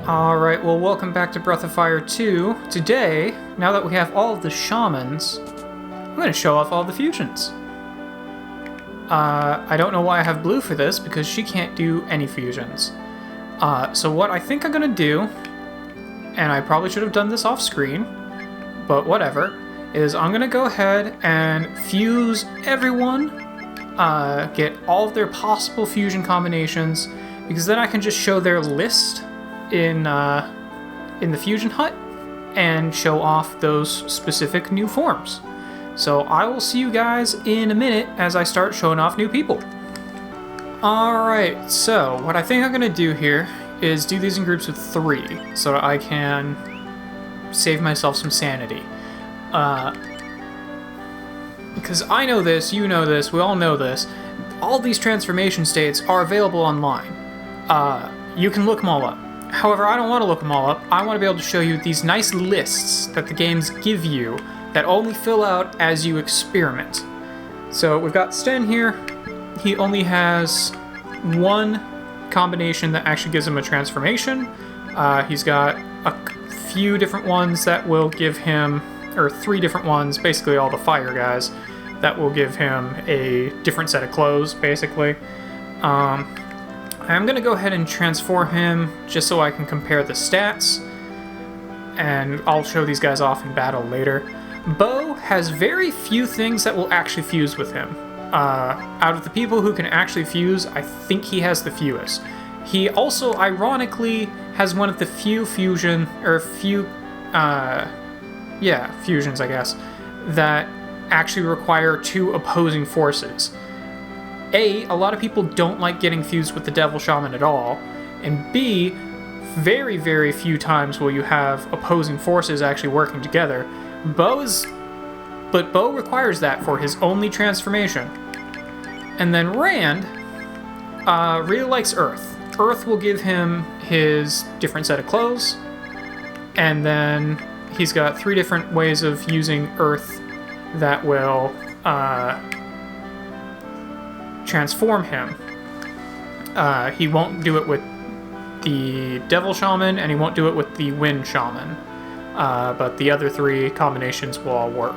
Alright, well, welcome back to Breath of Fire 2. Today, now that we have all of the shamans, I'm going to show off all the fusions. I don't know why I have Blue for this, because she can't do any fusions. So what I think I'm going to do, and I probably should have done this off screen, but whatever, is I'm going to go ahead and fuse everyone, get all of their possible fusion combinations, because then I can just show their list in the fusion hut and show off those specific new forms. So I will see you guys in a minute as I start showing off new people. Alright, so what I think I'm going to do here is do these in groups of 3 so that I can save myself some sanity. Because I know this, you know this, we all know this, all these transformation states are available online. You can look them all up. However, I don't want to look them all up. I want to be able to show you these nice lists that the games give you that only fill out as you experiment. So we've got Sten here. He only has one combination that actually gives him a transformation. He's got a few different ones that will give him, or 3 different ones, basically all the fire guys, that will give him a different set of clothes, basically. I'm going to go ahead and transform him just so I can compare the stats, and I'll show these guys off in battle later. Bo has very few things that will actually fuse with him. Out of the people who can actually fuse, I think he has the fewest. He also, ironically, has one of the few fusions, I guess, that actually require 2 opposing forces. A lot of people don't like getting fused with the Devil Shaman at all, and B, very, very few times will you have opposing forces actually working together. But Bo requires that for his only transformation. And then Rand really likes Earth. Earth will give him his different set of clothes, and then he's got 3 different ways of using Earth that will transform him. He won't do it with the Devil Shaman, and he won't do it with the Wind Shaman. But the other 3 combinations will all work.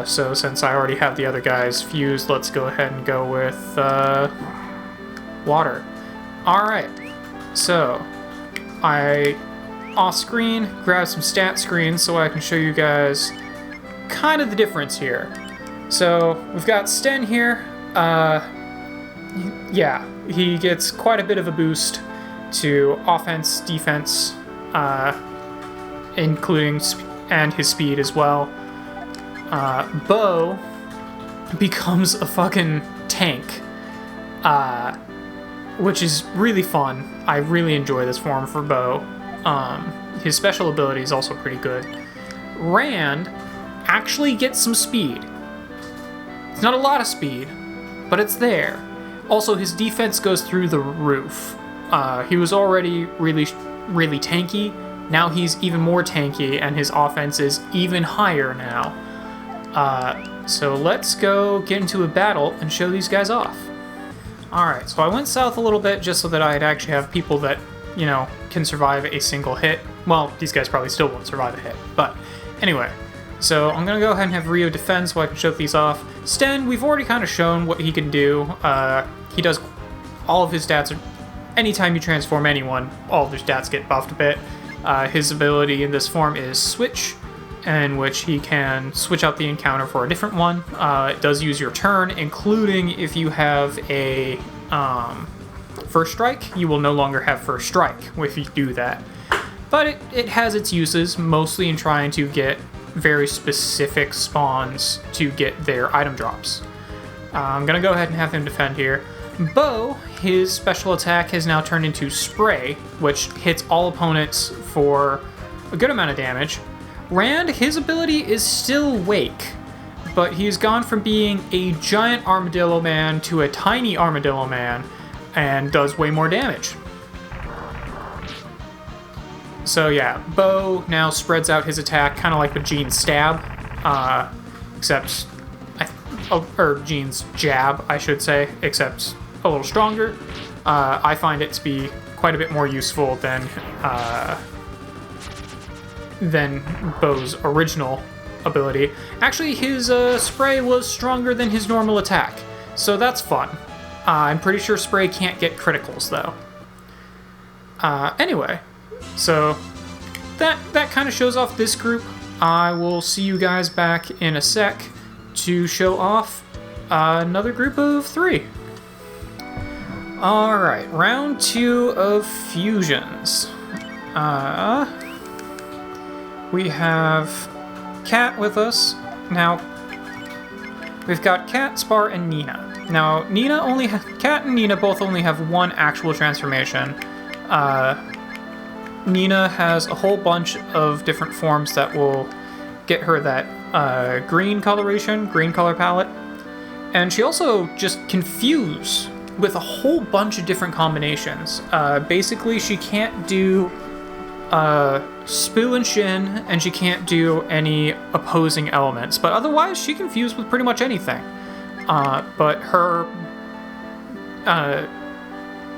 So since I already have the other guys fused, let's go ahead and go with water. Alright, so I off screen grab some stat screens so I can show you guys kind of the difference here. So we've got Sten here. Yeah, he gets quite a bit of a boost to offense, defense, including and his speed as well. Bo becomes a fucking tank, which is really fun. I really enjoy this form for Bo. His special ability is also pretty good. Rand actually gets some speed. It's not a lot of speed, but it's there. Also, his defense goes through the roof. He was already really, really tanky. Now he's even more tanky, and his offense is even higher now. So let's go get into a battle and show these guys off. Alright, so I went south a little bit just so that I'd actually have people that, you know, can survive a single hit. Well, these guys probably still won't survive a hit, but anyway. So I'm going to go ahead and have Rio defend so I can show these off. Sten, we've already kind of shown what he can do. He does all of his stats. Anytime you transform anyone, all of their stats get buffed a bit. His ability in this form is Switch, in which he can switch out the encounter for a different one. It does use your turn, including if you have a First Strike. You will no longer have First Strike if you do that. But it has its uses, mostly in trying to get very specific spawns to get their item drops. I'm going to go ahead and have him defend here. Bo, his special attack has now turned into Spray, which hits all opponents for a good amount of damage. Rand, his ability is still Wake, but he's gone from being a giant armadillo man to a tiny armadillo man and does way more damage. So yeah, Bo now spreads out his attack kind of like with Jean's stab, except, or Jean's jab, I should say, except a little stronger. I find it to be quite a bit more useful than Bo's original ability. Actually, his spray was stronger than his normal attack, so that's fun. I'm pretty sure spray can't get criticals, though. Anyway, so that kind of shows off this group. I will see you guys back in a sec to show off another group of 3. Alright, round 2 of fusions. We have Cat with us. Now, we've got Cat, Spar, and Nina. Now, Cat and Nina both only have one actual transformation. Nina has a whole bunch of different forms that will get her that green color palette. And she also just confuse with a whole bunch of different combinations. Basically, she can't do Spoo and Shin, and she can't do any opposing elements. But otherwise, she can fuse with pretty much anything. But her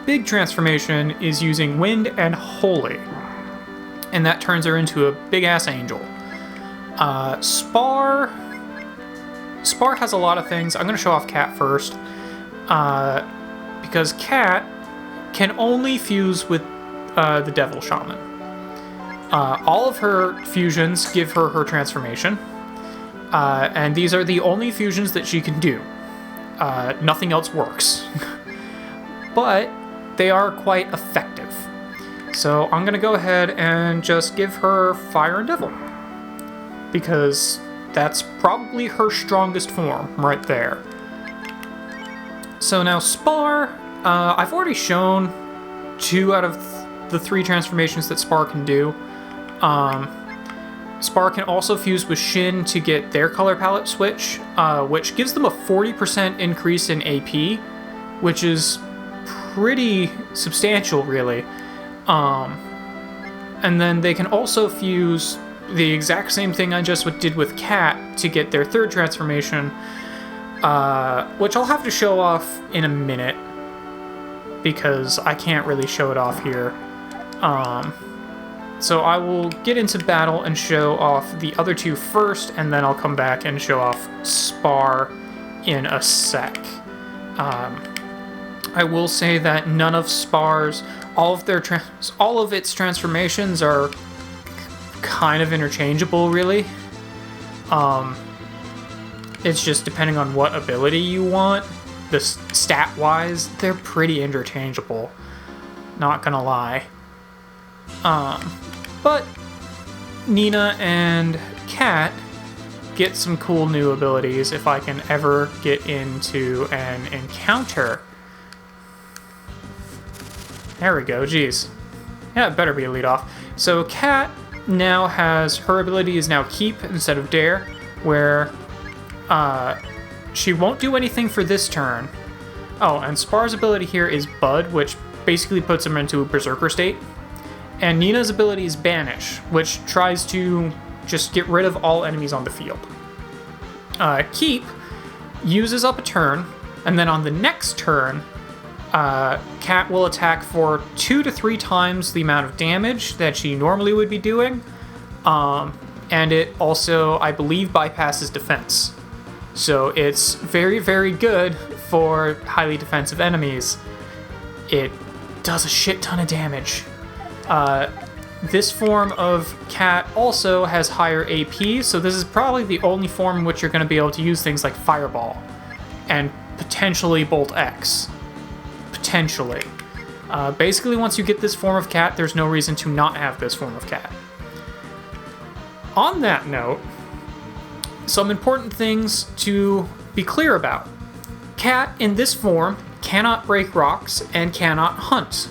big transformation is using Wind and Holy. And that turns her into a big-ass angel. Spar has a lot of things. I'm going to show off Cat first. Because Cat can only fuse with the Devil Shaman. All of her fusions give her her transformation. And these are the only fusions that she can do. Nothing else works. But they are quite effective. So I'm going to go ahead and just give her Fire and Devil. Because that's probably her strongest form right there. So now Spar, I've already shown 2 out of the 3 transformations that Spar can do. Spar can also fuse with Shin to get their color palette switch, which gives them a 40% increase in AP, which is pretty substantial, really. And then they can also fuse the exact same thing I just did with Cat to get their 3rd transformation, which I'll have to show off in a minute, because I can't really show it off here. So I will get into battle and show off the other 2 first, and then I'll come back and show off Spar in a sec. I will say that none of Spar's, all of its transformations are kind of interchangeable, really. It's just depending on what ability you want. The stat-wise, they're pretty interchangeable. Not gonna lie. But Nina and Cat get some cool new abilities if I can ever get into an encounter. There we go, geez. Yeah, it better be a lead off. So Cat now has, her ability is now Keep instead of Dare, where she won't do anything for this turn. Oh, and Spar's ability here is Bud, which basically puts him into a Berserker state. And Nina's ability is Banish, which tries to just get rid of all enemies on the field. Keep uses up a turn, and then on the next turn, Cat will attack for 2 to 3 times the amount of damage that she normally would be doing. And it also, I believe, bypasses defense. So it's very, very good for highly defensive enemies. It does a shit ton of damage. This form of Cat also has higher AP, so this is probably the only form in which you're going to be able to use things like Fireball and potentially Bolt X. Potentially. Basically, once you get this form of Cat, there's no reason to not have this form of Cat. On that note, some important things to be clear about. Cat in this form cannot break rocks and cannot hunt.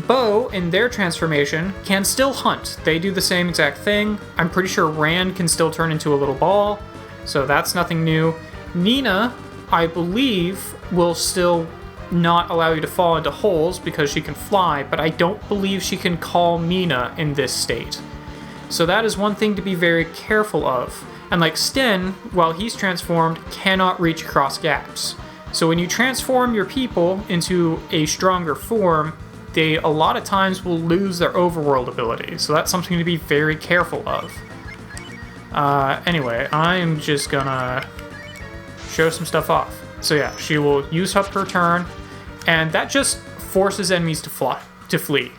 Bo, in their transformation, can still hunt. They do the same exact thing. I'm pretty sure Rand can still turn into a little ball, so that's nothing new. Nina, I believe, will still not allow you to fall into holes because she can fly, but I don't believe she can call Mina in this state. So that is one thing to be very careful of. And like Sten, while he's transformed, cannot reach across gaps. So when you transform your people into a stronger form, they a lot of times will lose their overworld ability. So that's something to be very careful of. Anyway, I'm just gonna show some stuff off. So yeah, she will use up her turn, and that just forces enemies to flee.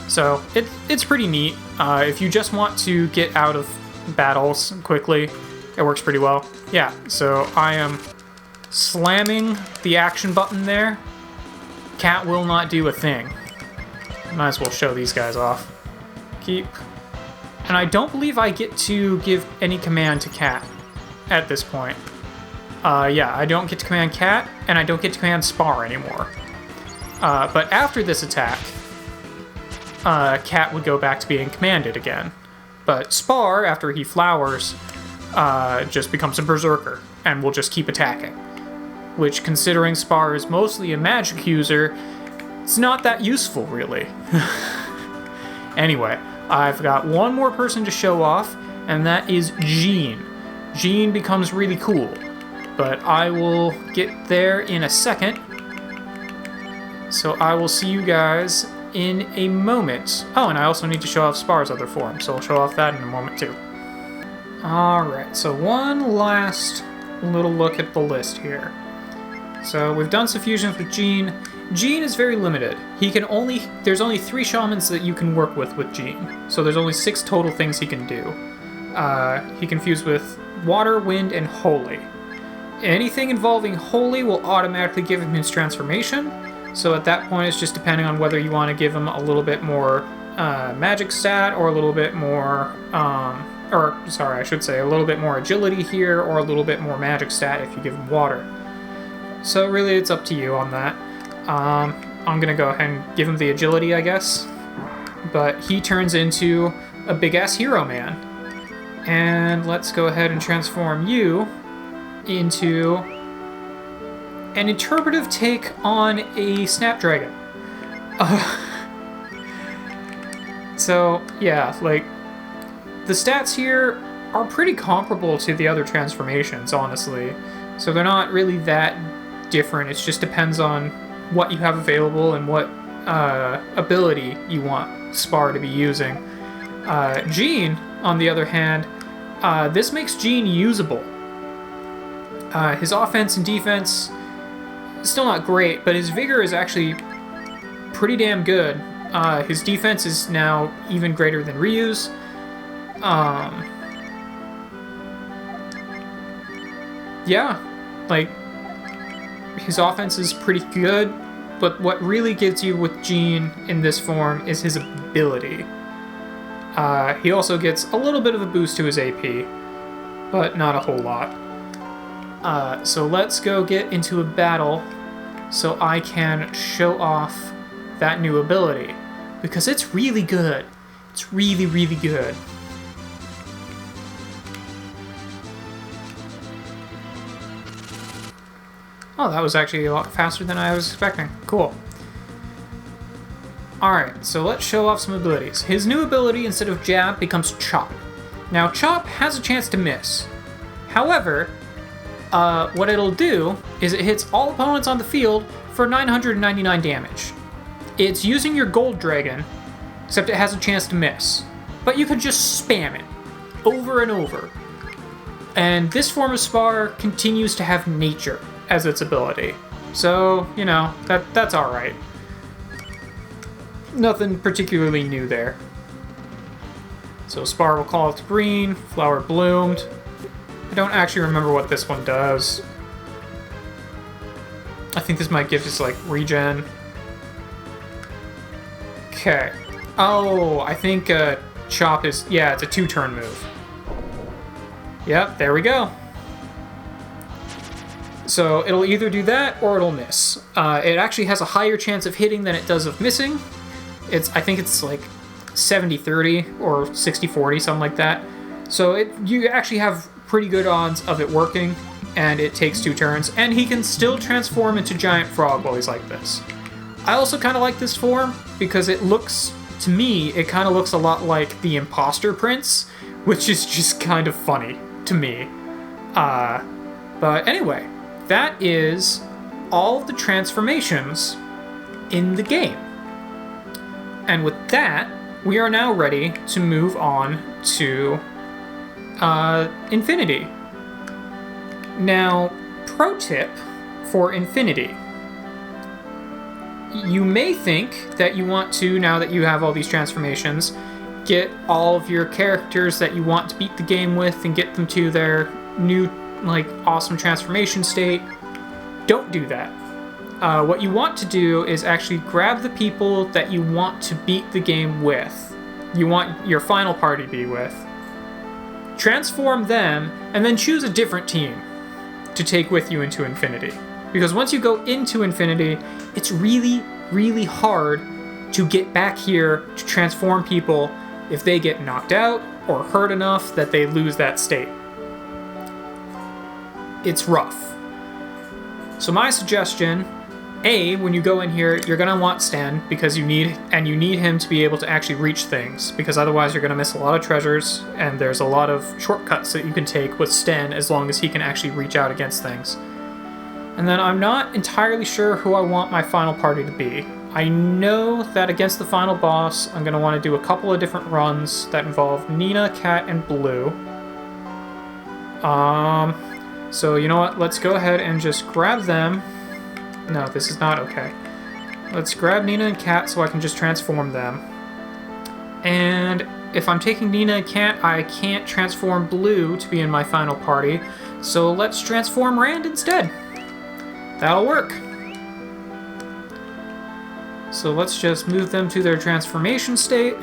So it's pretty neat. If you just want to get out of battles quickly, it works pretty well. Yeah, so I am slamming the action button there. Cat will not do a thing. Might as well show these guys off. Keep. And I don't believe I get to give any command to Cat at this point. Yeah, I don't get to command Cat, and I don't get to command Spar anymore. But after this attack, Cat would go back to being commanded again. But Spar, after he flowers, just becomes a berserker, and will just keep attacking. Which, considering Spar is mostly a magic user, it's not that useful, really. Anyway, I've got one more person to show off, and that is Jean. Jean becomes really cool, but I will get there in a second. So I will see you guys in a moment. Oh, and I also need to show off Spar's other form, so I'll show off that in a moment too. Alright, so one last little look at the list here. So we've done some fusions with Jean. Jean is very limited. There's only 3 shamans that you can work with Jean. So there's only 6 total things he can do. He can fuse with water, wind, and holy. Anything involving holy will automatically give him his transformation. So at that point, it's just depending on whether you want to give him a little bit more magic stat or a little bit more, a little bit more agility here or a little bit more magic stat if you give him water. So really, it's up to you on that. I'm going to go ahead and give him the agility, I guess. But he turns into a big-ass hero man. And let's go ahead and transform you into an interpretive take on a snapdragon. So, yeah, like, the stats here are pretty comparable to the other transformations, honestly. So they're not really that different. It just depends on what you have available and what ability you want Spar to be using. Jean, on the other hand, this makes Jean usable. His offense and defense, still not great, but his vigor is actually pretty damn good. His defense is now even greater than Ryu's. Yeah, like, his offense is pretty good, but what really gets you with Jean in this form is his ability. He also gets a little bit of a boost to his AP, but not a whole lot. So let's go get into a battle so I can show off that new ability, because it's really good. It's really, really good. Oh, that was actually a lot faster than I was expecting. Cool. Alright, so let's show off some abilities. His new ability, instead of Jab, becomes Chop. Now, Chop has a chance to miss. However, what it'll do is it hits all opponents on the field for 999 damage. It's using your Gold Dragon, except it has a chance to miss. But you can just spam it, over and over. And this form of Spar continues to have Nature as its ability. So, you know, that's alright. Nothing particularly new there. So Spar will call it green, Flower bloomed. I don't actually remember what this one does. I think this might give us, like, regen. Okay. Oh, I think Chop is... Yeah, it's a 2-turn move. Yep, there we go. So it'll either do that or it'll miss. It actually has a higher chance of hitting than it does of missing. I think it's like 70-30 or 60-40, something like that. So you actually have pretty good odds of it working, and it takes 2 turns, and he can still transform into Giant Frog while he's like this. I also kind of like this form because it looks, to me, it kind of looks a lot like the Imposter Prince, which is just kind of funny to me. But anyway, that is all of the transformations in the game. And with that, we are now ready to move on to Infinity. Now, pro tip for Infinity. You may think that you want to, now that you have all these transformations, get all of your characters that you want to beat the game with and get them to their new, awesome transformation state. Don't do that. What you want to do is actually grab the people that you want to beat the game with. You want your final party to be with. Transform them, and then choose a different team to take with you into Infinity. Because once you go into Infinity, it's really, really hard to get back here to transform people if they get knocked out or hurt enough that they lose that state. It's rough. So my suggestion, when you go in here, you're going to want Sten because you need him to be able to actually reach things, because otherwise you're going to miss a lot of treasures, and there's a lot of shortcuts that you can take with Sten as long as he can actually reach out against things. And then I'm not entirely sure who I want my final party to be. I know that against the final boss, I'm going to want to do a couple of different runs that involve Nina, Cat, and Blue. So you know what? Let's go ahead and just grab them. No, this is not okay. Let's grab Nina and Cat so I can just transform them. And if I'm taking Nina and Cat, I can't transform Blue to be in my final party. So let's transform Rand instead. That'll work. So let's just move them to their transformation state,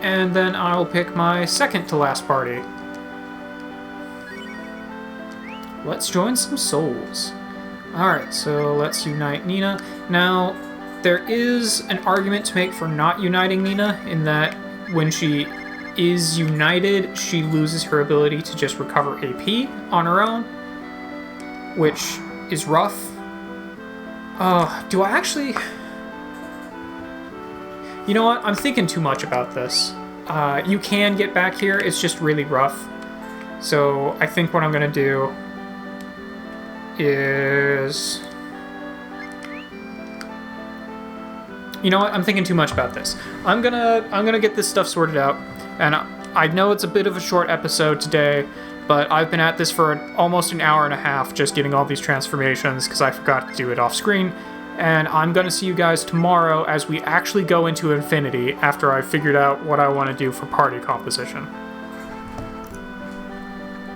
and then I'll pick my second to last party. Let's join some souls. Alright, so let's unite Nina. Now, there is an argument to make for not uniting Nina, in that when she is united, she loses her ability to just recover AP on her own, which is rough. Do I actually... You know what? I'm thinking too much about this. You can get back here, it's just really rough. So I think what I'm gonna do is... You know what? I'm thinking too much about this. I'm gonna get this stuff sorted out, and I know it's a bit of a short episode today, but I've been at this for almost an hour and a half just getting all these transformations because I forgot to do it off screen. And I'm going to see you guys tomorrow as we actually go into Infinity after I've figured out what I want to do for party composition.